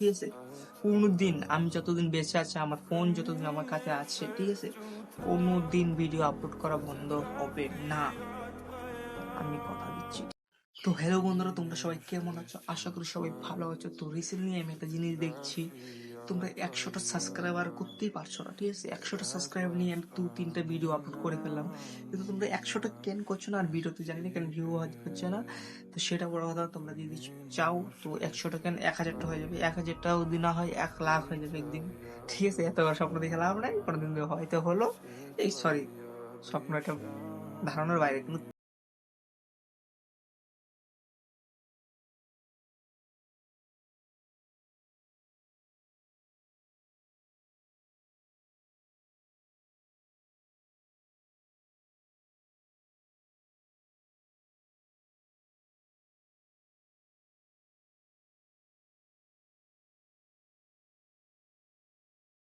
ঠিক আছে? কোনোদিন আমি যতদিন বেঁচে আছি, আমার ফোন যতদিন আমার কাছে আছে, ঠিক আছে? কোনোদিন ভিডিও আপলোড করা বন্ধ হবে না। আমি কথা দিচ্ছি। তো হ্যালো বন্ধুরা, তোমরা সবাই কেমন আছো? আশা করি সবাই ভালো আছো। তো রিসেন্টলি আমি একটা জিনিস দেখছি, তোমরা 100টা সাবস্ক্রাইবার করতেই পারছো না, ঠিক আছে? 100টা সাবস্ক্রাইবার নিয়ে আমি 2-3টা ভিডিও আপলোড করে ফেললাম, কিন্তু তোমরা 100টা কেন করছো না? আর ভিডিওতে জানি না কেন ভিউ হচ্ছে না। তো সেটা বড় কথা, তোমরা যদি চাও তো 100টা কেন 1000টা হয়ে যাবে, 1000টাও যদি না হয় 1 লাখ হয়ে যাবে একদিন, ঠিক আছে? এত বড় স্বপ্ন দেখে লাভ নাই, কোনোদিন হয়তো হলো, এই সরি, স্বপ্ন এটা ধারণার বাইরে। কিন্তু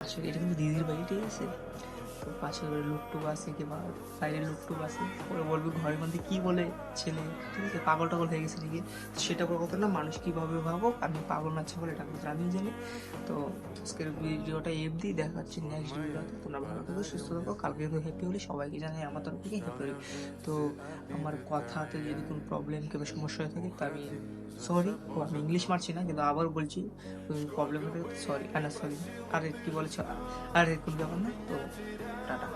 আসলে এটা কিন্তু দিদির বাড়ি, ঠিক আছে? তো পাশের বাড়ির লোকটুকু আছে কিংবা বাইরের লোকটুকু আছে, ওরা বলবে ঘরের মধ্যে কি বলে ছেলে, ঠিক আছে? পাগল টাগল হয়ে গেছে নাকি? সেটা বড় কথা না, মানুষ কীভাবে ভাবুক, আমি পাগল না ছাগল এটা আমি জানি। তো আজকের ভিডিওটা এফ দিই, দেখা হচ্ছে নেক্সট ভিডিওতে। তোমরা ভালো থাকো, সুস্থ থাকো। কালকে তো হ্যাপি হলি, সবাইকে জানাই আমার তরফ থেকে হ্যাপি হলি। তো আমার কথাতে যদি কোনো প্রবলেম কিংবা সমস্যা হয়ে থাকে তো আমি সরি। আমি ইংলিশ মারছি না, কিন্তু আবার বলছি, প্রবলেম হয়ে থাকে তো সরি, না সরি, আরে কি বলেছ, আরে কোনো ব্যাপার না। তো টাটা।